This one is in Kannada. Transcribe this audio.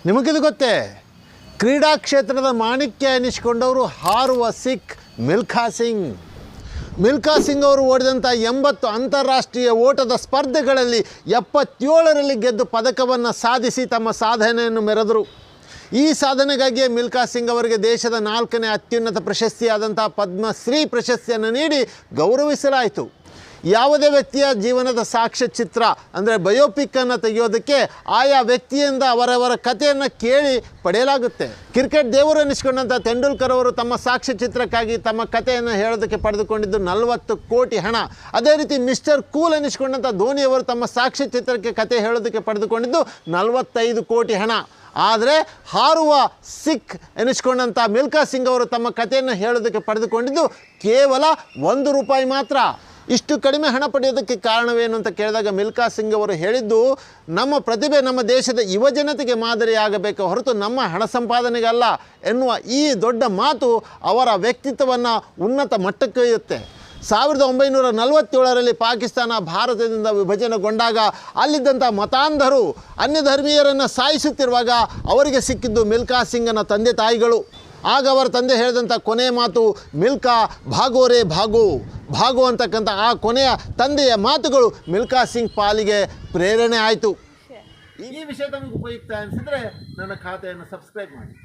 ನಿಮಗಿದು ಗೊತ್ತೇ? ಕ್ರೀಡಾ ಕ್ಷೇತ್ರದ ಮಾಣಿಕ್ಯ ಎನಿಸಿಕೊಂಡವರು ಹಾರುವ ಸಿಖ್ ಮಿಲ್ಖಾ ಸಿಂಗ್. ಮಿಲ್ಖಾ ಸಿಂಗ್ ಅವರು ಓಡಿದಂಥ 80 ಅಂತಾರಾಷ್ಟ್ರೀಯ ಓಟದ ಸ್ಪರ್ಧೆಗಳಲ್ಲಿ 77ರಲ್ಲಿ ಗೆದ್ದು ಪದಕವನ್ನು ಸಾಧಿಸಿ ತಮ್ಮ ಸಾಧನೆಯನ್ನು ಮೆರೆದರು. ಈ ಸಾಧನೆಗಾಗಿಯೇ ಮಿಲ್ಖಾ ಸಿಂಗ್ ಅವರಿಗೆ ದೇಶದ 4ನೇ ಅತ್ಯುನ್ನತ ಪ್ರಶಸ್ತಿಯಾದಂಥ ಪದ್ಮಶ್ರೀ ಪ್ರಶಸ್ತಿಯನ್ನು ನೀಡಿ ಗೌರವಿಸಲಾಯಿತು. ಯಾವುದೇ ವ್ಯಕ್ತಿಯ ಜೀವನದ ಸಾಕ್ಷ್ಯಚಿತ್ರ ಅಂದರೆ ಬಯೋಪಿಕ್ಕನ್ನು ತೆಗೆಯೋದಕ್ಕೆ ಆಯಾ ವ್ಯಕ್ತಿಯಿಂದ ಅವರವರ ಕಥೆಯನ್ನು ಕೇಳಿ ಪಡೆಯಲಾಗುತ್ತೆ. ಕ್ರಿಕೆಟ್ ದೇವರು ಎನಿಸಿಕೊಂಡಂಥ ತೆಂಡೂಲ್ಕರ್ ಅವರು ತಮ್ಮ ಸಾಕ್ಷ್ಯಚಿತ್ರಕ್ಕಾಗಿ ತಮ್ಮ ಕಥೆಯನ್ನು ಹೇಳೋದಕ್ಕೆ ಪಡೆದುಕೊಂಡಿದ್ದು 40 ಕೋಟಿ ಹಣ. ಅದೇ ರೀತಿ ಮಿಸ್ಟರ್ ಕೂಲ್ ಎನಿಸಿಕೊಂಡಂಥ ಧೋನಿಯವರು ತಮ್ಮ ಸಾಕ್ಷ್ಯಚಿತ್ರಕ್ಕೆ ಕಥೆ ಹೇಳೋದಕ್ಕೆ ಪಡೆದುಕೊಂಡಿದ್ದು 45 ಕೋಟಿ ಹಣ. ಆದರೆ ಹಾರುವ ಸಿಖ್ ಎನಿಸಿಕೊಂಡಂಥ ಮಿಲ್ಖಾ ಸಿಂಗ್ ಅವರು ತಮ್ಮ ಕಥೆಯನ್ನು ಹೇಳೋದಕ್ಕೆ ಪಡೆದುಕೊಂಡಿದ್ದು ಕೇವಲ ₹1 ಮಾತ್ರ. ಇಷ್ಟು ಕಡಿಮೆ ಹಣ ಪಡೆಯೋದಕ್ಕೆ ಕಾರಣವೇನು ಅಂತ ಕೇಳಿದಾಗ ಮಿಲ್ಖಾ ಸಿಂಗ್ ಅವರು ಹೇಳಿದ್ದು, ನಮ್ಮ ಪ್ರತಿಭೆ ನಮ್ಮ ದೇಶದ ಯುವಜನತೆಗೆ ಮಾದರಿಯಾಗಬೇಕು ಹೊರತು ನಮ್ಮ ಹಣ ಸಂಪಾದನೆಗಲ್ಲ ಎನ್ನುವ ಈ ದೊಡ್ಡ ಮಾತು ಅವರ ವ್ಯಕ್ತಿತ್ವವನ್ನು ಉನ್ನತ ಮಟ್ಟಕ್ಕೊಯ್ಯುತ್ತೆ. 1947ರಲ್ಲಿ ಪಾಕಿಸ್ತಾನ ಭಾರತದಿಂದ ವಿಭಜನೆಗೊಂಡಾಗ ಅಲ್ಲಿದ್ದಂಥ ಮತಾಂಧರು ಅನ್ಯಧರ್ಮೀಯರನ್ನು ಸಾಯಿಸುತ್ತಿರುವಾಗ ಅವರಿಗೆ ಸಿಕ್ಕಿದ್ದು ಮಿಲ್ಖಾ ಸಿಂಗನ ತಂದೆ ತಾಯಿಗಳು. ಆಗ ಅವರ ತಂದೆ ಹೇಳಿದಂಥ ಕೊನೆಯ ಮಾತು ಮಿಲ್ಖಾ ಭಾಗೋರೇ ಭಾಗೋ ಭಾಗೋ ಅಂತಕ್ಕಂಥ ಆ ಕೊನೆಯ ತಂದೆಯ ಮಾತುಗಳು ಮಿಲ್ಖಾ ಸಿಂಗ್ ಪಾಲಿಗೆ ಪ್ರೇರಣೆ ಆಯಿತು. ಈ ವಿಷಯ ತಮಗೆ ಉಪಯುಕ್ತ ಅನಿಸಿದರೆ ನನ್ನ ಖಾತೆಯನ್ನು ಸಬ್ಸ್ಕ್ರೈಬ್ ಮಾಡಿ.